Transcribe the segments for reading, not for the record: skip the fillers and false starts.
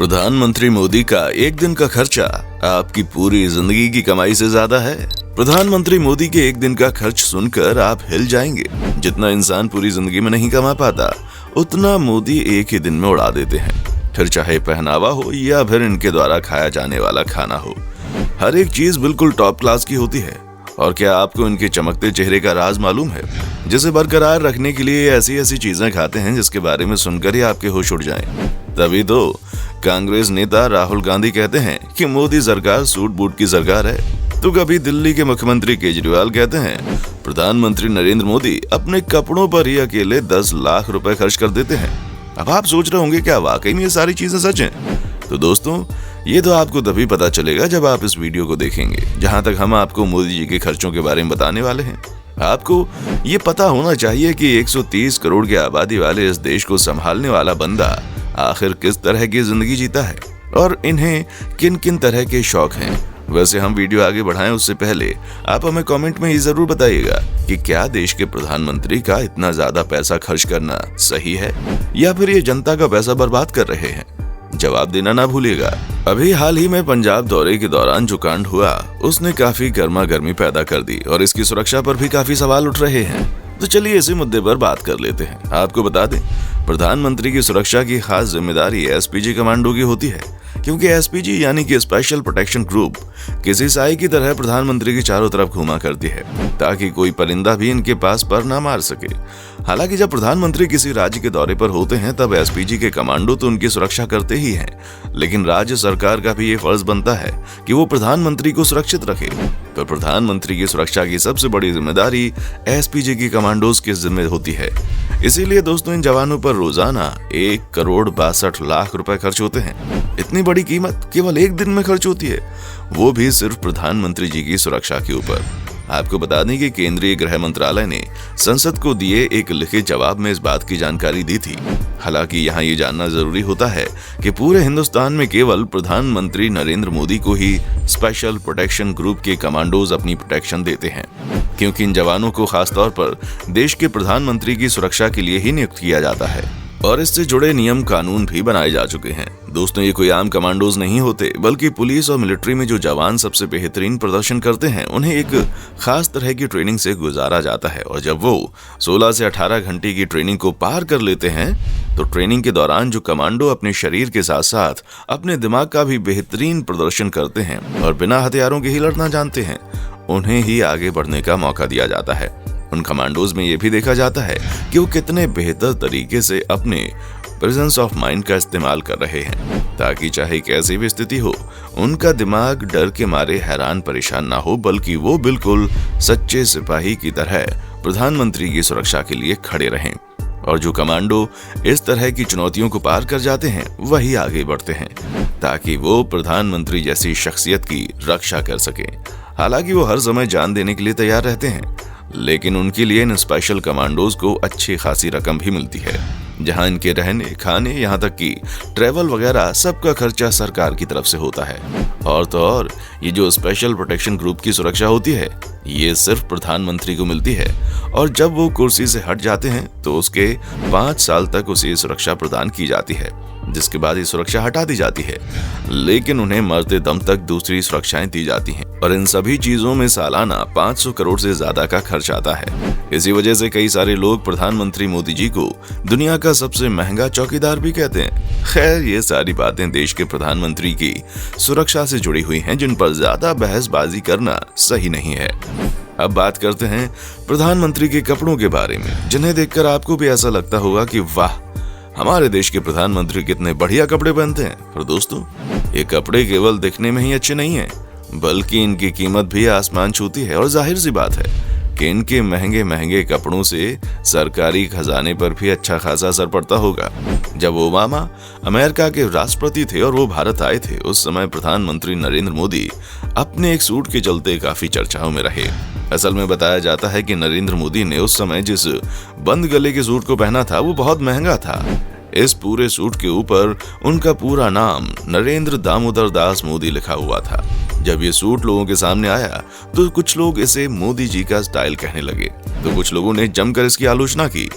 प्रधानमंत्री मोदी का एक दिन का खर्चा आपकी पूरी जिंदगी की कमाई से ज्यादा है। प्रधानमंत्री मोदी के एक दिन का खर्च सुनकर आप हिल जाएंगे। जितना इंसान पूरी जिंदगी में नहीं कमा पाता, उतना मोदी एक ही दिन में उड़ा देते हैं। फिर चाहे पहनावा हो या फिर इनके द्वारा खाया जाने वाला खाना हो, हर एक चीज बिल्कुल टॉप क्लास की होती है। और क्या आपको इनके चमकते चेहरे का राज मालूम है, जिसे बरकरार रखने के लिए ऐसी ऐसी चीजें खाते हैं जिसके बारे में सुनकर ही आपके होश उड़ जाएं। तभी तो कांग्रेस नेता राहुल गांधी कहते हैं कि मोदी सरकार सूट बूट की सरकार है। तो कभी दिल्ली के मुख्यमंत्री केजरीवाल कहते हैं प्रधानमंत्री नरेंद्र मोदी अपने कपड़ों पर ही अकेले 10 लाख रुपए खर्च कर देते हैं। अब आप सोच रहे होंगे क्या वाकई में ये सारी चीजें सच हैं? तो दोस्तों, ये तो आपको तभी पता चलेगा जब आप इस वीडियो को देखेंगे, जहां तक हम आपको मोदी जी के खर्चों के बारे में बताने वाले हैं। आपको ये पता होना चाहिए कि 130 करोड़ की आबादी वाले इस देश को संभालने वाला बंदा आखिर किस तरह की जिंदगी जीता है और इन्हें किन किन तरह के शौक हैं। वैसे हम वीडियो आगे बढ़ाएं उससे पहले आप हमें कमेंट में ये जरूर बताइएगा कि क्या देश के प्रधानमंत्री का इतना ज्यादा पैसा खर्च करना सही है या फिर ये जनता का पैसा बर्बाद कर रहे हैं। जवाब देना ना भूलिएगा। अभी हाल ही में पंजाब दौरे के दौरान जो कांड हुआ, उसने काफी गर्मा गर्मी पैदा कर दी और इसकी सुरक्षा पर भी काफी सवाल उठ रहे हैं। तो चलिए इसी मुद्दे पर बात कर लेते हैं। आपको बता दें, प्रधानमंत्री की सुरक्षा की खास जिम्मेदारी एसपीजी कमांडो की होती है, क्योंकि एसपीजी यानी कि स्पेशल प्रोटेक्शन ग्रुप किसी साई की तरह प्रधानमंत्री के चारों तरफ घूमा करती है, ताकि कोई परिंदा भी इनके पास पर ना मार सके। हालांकि जब प्रधानमंत्री किसी राज्य के दौरे पर होते हैं, तब एसपीजी के कमांडो तो उनकी सुरक्षा करते ही हैं, लेकिन राज्य सरकार का भी ये फर्ज बनता है कि वो प्रधानमंत्री को सुरक्षित रखे। तो प्रधानमंत्री की सुरक्षा की सबसे बड़ी जिम्मेदारी एसपीजी की कमांडोज के जिम्मे होती है। इसीलिए दोस्तों, इन जवानों पर रोजाना 1,62,00,000 रुपए खर्च होते हैं। इतनी बड़ी कीमत केवल एक दिन में खर्च होती है, वो भी सिर्फ प्रधानमंत्री जी की सुरक्षा के ऊपर। आपको बता दें कि केंद्रीय गृह मंत्रालय ने संसद को दिए एक लिखित जवाब में इस बात की जानकारी दी थी। हालांकि यहाँ ये जानना जरूरी होता है कि पूरे हिंदुस्तान में केवल प्रधानमंत्री नरेंद्र मोदी को ही स्पेशल प्रोटेक्शन ग्रुप के कमांडोज अपनी प्रोटेक्शन देते हैं, क्योंकि इन जवानों को खासतौर पर देश के प्रधानमंत्री की सुरक्षा के लिए ही नियुक्त किया जाता है और इससे जुड़े नियम कानून भी बनाए जा चुके हैं। दोस्तों, ये कोई आम कमांडोज नहीं होते, बल्कि पुलिस और मिलिट्री में जो जवान सबसे बेहतरीन प्रदर्शन करते हैं, उन्हें एक खास तरह की ट्रेनिंग से गुजारा जाता है। और जब वो 16 से 18 घंटे की ट्रेनिंग को पार कर लेते हैं, तो ट्रेनिंग के दौरान जो कमांडो अपने शरीर के साथ साथ अपने दिमाग का भी बेहतरीन प्रदर्शन करते हैं और बिना हथियारों के ही लड़ना जानते हैं, उन्हें ही आगे बढ़ने का मौका दिया जाता है। उन कमांडोज में यह भी देखा जाता है कि वो कितने बेहतर तरीके से अपने प्रेजेंस ऑफ माइंड का इस्तेमाल कर रहे हैं, ताकि चाहे कैसी भी स्थिति हो, उनका दिमाग डर के मारे हैरान परेशान ना हो, बल्कि वो बिल्कुल सच्चे सिपाही की तरह प्रधानमंत्री की सुरक्षा के लिए खड़े रहें। और जो कमांडो इस तरह की चुनौतियों को पार कर जाते हैं, वही आगे बढ़ते हैं, ताकि वो प्रधानमंत्री जैसी शख्सियत की रक्षा कर सकें। हालांकि वो हर समय जान देने के लिए तैयार रहते हैं, लेकिन उनके लिए इन स्पेशल कमांडोज को अच्छी खासी रकम भी मिलती है, जहां इनके रहने, खाने, यहाँ तक कि ट्रैवल वगैरह सबका खर्चा सरकार की तरफ से होता है। और तो और ये जो स्पेशल प्रोटेक्शन ग्रुप की सुरक्षा होती है, ये सिर्फ प्रधानमंत्री को मिलती है, और जब वो कुर्सी से हट जाते हैं तो उसके 5 साल तक उसे सुरक्षा प्रदान की जाती है, जिसके बाद ये सुरक्षा हटा दी जाती है, लेकिन उन्हें मरते दम तक दूसरी सुरक्षाएं दी जाती हैं। और इन सभी चीजों में सालाना 500 करोड़ से ज्यादा का खर्च आता है। इसी वजह से कई सारे लोग प्रधानमंत्री मोदी जी को दुनिया का सबसे महंगा चौकीदार भी कहते हैं। खैर, ये सारी बातें देश के प्रधानमंत्री की सुरक्षा से जुड़ी हुई हैं, जिन पर ज्यादा बहसबाजी करना सही नहीं है। अब बात करते हैं प्रधानमंत्री के कपड़ों के बारे में, जिन्हें देखकर आपको भी ऐसा लगता होगा कि वाह, हमारे देश के प्रधानमंत्री कितने बढ़िया कपड़े पहनते हैं। पर दोस्तों, ये कपड़े केवल दिखने में ही अच्छे नहीं हैं, बल्कि इनकी कीमत भी आसमान छूती है। और जाहिर सी बात है कि इनके महंगे महंगे कपड़ों से सरकारी खजाने पर भी अच्छा खासा असर पड़ता होगा। जब ओबामा अमेरिका के राष्ट्रपति थे और वो भारत आए थे, उस समय प्रधानमंत्री नरेंद्र मोदी अपने एक सूट के चलते काफी चर्चाओं में रहे। असल में बताया जाता है कि नरेंद्र मोदी ने उस समय जिस बंद गले के सूट को पहना था, वो बहुत महंगा था। इस पूरे सूट के ऊपर उनका पूरा नाम नरेंद्र दामोदर दास मोदी लिखा हुआ था। जब ये सूट लोगों के सामने आया, तो कुछ लोग इसे मोदी जी का स्टाइल कहने लगे, तो कुछ लोगों ने जमकर इसकी आलोचना की।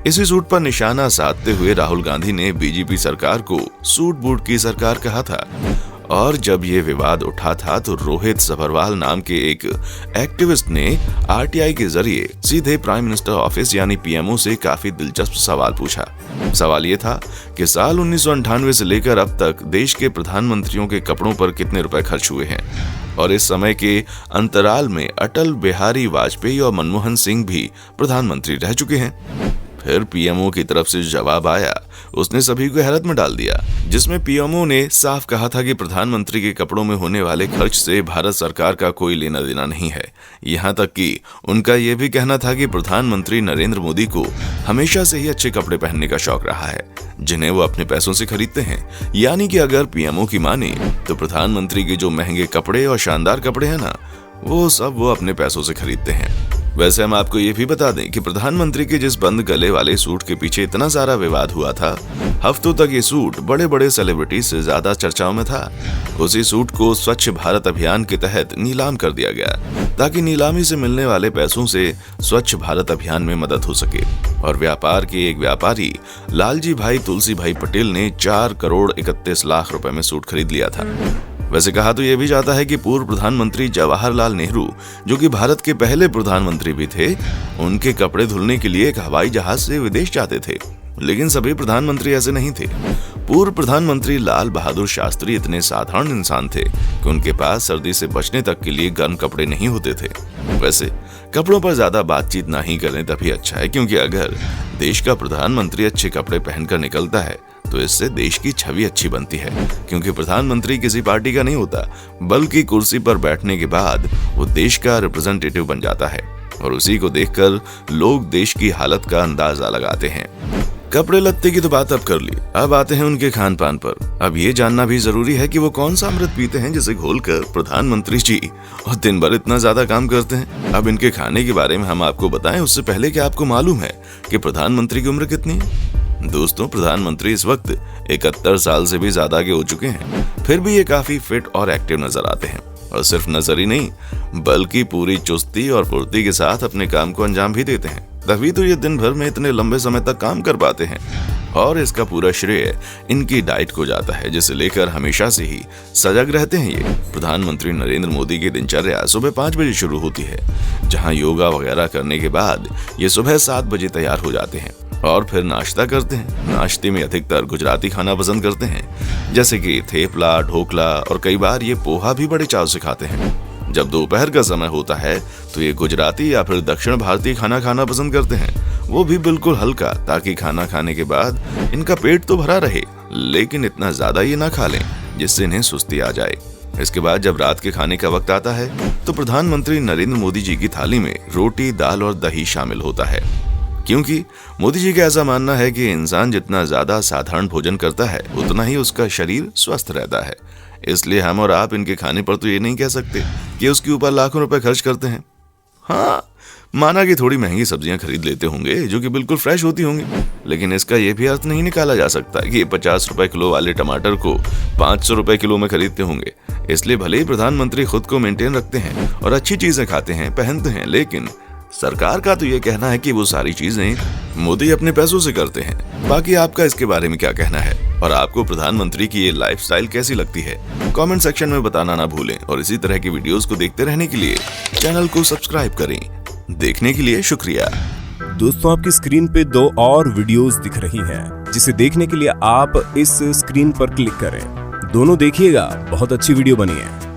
इसी सूट पर निशाना साधते हुए राहुल गांधी ने बीजेपी सरकार को सूट बूट की सरकार कहा था। और जब ये विवाद उठा था तो रोहित सभरवाल नाम के एक एक्टिविस्ट ने आरटीआई के जरिए सीधे प्राइम मिनिस्टर ऑफिस यानी पीएमओ से काफी दिलचस्प सवाल पूछा। सवाल ये था कि साल 1998 से लेकर अब तक देश के प्रधानमंत्रियों के कपड़ों पर कितने रुपए खर्च हुए हैं, और इस समय के अंतराल में अटल बिहारी वाजपेयी और मनमोहन सिंह भी प्रधानमंत्री रह चुके हैं। फिर पीएमओ की तरफ से जवाब आया, उसने सभी को हैरत में डाल दिया, जिसमें पीएमओ ने साफ कहा था कि प्रधानमंत्री के कपड़ों में होने वाले खर्च से भारत सरकार का कोई लेना देना नहीं है। यहाँ तक कि उनका यह भी कहना था कि प्रधानमंत्री नरेंद्र मोदी को हमेशा से ही अच्छे कपड़े पहनने का शौक रहा है, जिन्हें वो अपने पैसों से खरीदते हैं। यानी कि अगर पीएमओ की माने तो प्रधानमंत्री के जो महंगे कपड़े और शानदार कपड़े हैं ना, वो सब वो अपने पैसों से खरीदते हैं। वैसे हम आपको ये भी बता दें कि प्रधानमंत्री के जिस बंद गले वाले सूट के पीछे इतना सारा विवाद हुआ था, हफ्तों तक ये सूट बड़े बड़े सेलिब्रिटीज से ज्यादा चर्चाओं में था। उसी सूट को स्वच्छ भारत अभियान के तहत नीलाम कर दिया गया, ताकि नीलामी से मिलने वाले पैसों से स्वच्छ भारत अभियान में मदद हो सके। और व्यापार के एक व्यापारी लालजी भाई तुलसी भाई पटेल ने 4 करोड़ 31 लाख रुपए में सूट खरीद लिया था। वैसे कहा तो यह भी जाता है कि पूर्व प्रधानमंत्री जवाहरलाल नेहरू, जो कि भारत के पहले प्रधानमंत्री भी थे, उनके कपड़े धुलने के लिए एक हवाई जहाज से विदेश जाते थे। लेकिन सभी प्रधानमंत्री ऐसे नहीं थे। पूर्व प्रधानमंत्री लाल बहादुर शास्त्री इतने साधारण इंसान थे कि उनके पास सर्दी से बचने तक के लिए गर्म कपड़े नहीं होते थे। वैसे कपड़ों पर ज्यादा बातचीत ना ही करें तभी अच्छा है, क्योंकि अगर देश का प्रधानमंत्री अच्छे कपड़े पहनकर निकलता है तो इससे देश की छवि अच्छी बनती है। क्योंकि प्रधानमंत्री किसी पार्टी का नहीं होता, बल्कि कुर्सी पर बैठने के बाद वो देश का रिप्रेजेंटेटिव बन जाता है, और उसी को देखकर लोग देश की हालत का अंदाजा लगाते हैं। कपड़े लत्ते की तो बात अब कर ली, अब आते हैं उनके खान पान पर। अब ये जानना भी जरूरी है कि वो कौन सा अमृत पीते हैं जिसे घोलकर प्रधानमंत्री जी और दिन भर इतना ज्यादा काम करते हैं। अब इनके खाने के बारे में हम आपको बताएं उससे पहले कि आपको मालूम है कि प्रधानमंत्री की उम्र कितनी है। दोस्तों, प्रधानमंत्री इस वक्त 71 साल से भी ज्यादा के हो चुके हैं। फिर भी ये काफी फिट और एक्टिव नजर आते हैं, और सिर्फ नजर ही नहीं बल्कि पूरी चुस्ती और फुर्ती के साथ अपने काम को अंजाम भी देते हैं। तभी तो ये दिन भर में इतने लंबे समय तक काम कर पाते हैं, और इसका पूरा श्रेय इनकी डाइट को जाता है, जिसे लेकर हमेशा से ही सजग रहते हैं। ये प्रधानमंत्री नरेंद्र मोदी की दिनचर्या सुबह 5 बजे शुरू होती है, जहां योगा वगैरह करने के बाद ये सुबह 7 बजे तैयार हो जाते हैं और फिर नाश्ता करते हैं। नाश्ते में अधिकतर गुजराती खाना पसंद करते हैं, जैसे कि थेपला, ढोकला, और कई बार ये पोहा भी बड़े चाव से खाते हैं। जब दोपहर का समय होता है तो ये गुजराती या फिर दक्षिण भारतीय खाना खाना पसंद करते हैं, वो भी बिल्कुल हल्का, ताकि खाना खाने के बाद इनका पेट तो भरा रहे, लेकिन इतना ज्यादा ये ना खा लें जिससे इन्हें सुस्ती आ जाए। इसके बाद जब रात के खाने का वक्त आता है तो प्रधानमंत्री नरेंद्र मोदी जी की थाली में रोटी, दाल और दही शामिल होता है, क्योंकि मोदी जी का ऐसा मानना है कि इंसान जितना ज्यादा साधारण भोजन करता है उतना ही उसका शरीर स्वस्थ रहता है। इसलिए हम और आप इनके खाने पर तो ये नहीं कह सकते कि उसके ऊपर लाखों रुपए खर्च करते हैं। हाँ, माना कि थोड़ी महंगी सब्जियां खरीद लेते होंगे जो कि बिल्कुल फ्रेश होती होंगी, लेकिन इसका यह भी अर्थ नहीं निकाला जा सकता कि 50 रुपए किलो वाले टमाटर को 500 रुपए किलो में खरीदते होंगे। इसलिए भले ही प्रधानमंत्री खुद को मेंटेन रखते हैं और अच्छी चीजें खाते हैं, पहनते हैं, लेकिन सरकार का तो ये कहना है कि वो सारी चीजें मोदी अपने पैसों से करते हैं। बाकी आपका इसके बारे में क्या कहना है, और आपको प्रधानमंत्री की ये लाइफस्टाइल कैसी लगती है, कमेंट सेक्शन में बताना ना भूलें। और इसी तरह की वीडियोस को देखते रहने के लिए चैनल को सब्सक्राइब करें। देखने के लिए शुक्रिया। दोस्तों, आपकी स्क्रीन पे 2 और वीडियोस दिख रही हैं, जिसे देखने के लिए आप इस स्क्रीन पर क्लिक करें। दोनों देखिएगा, बहुत अच्छी वीडियो बनी है।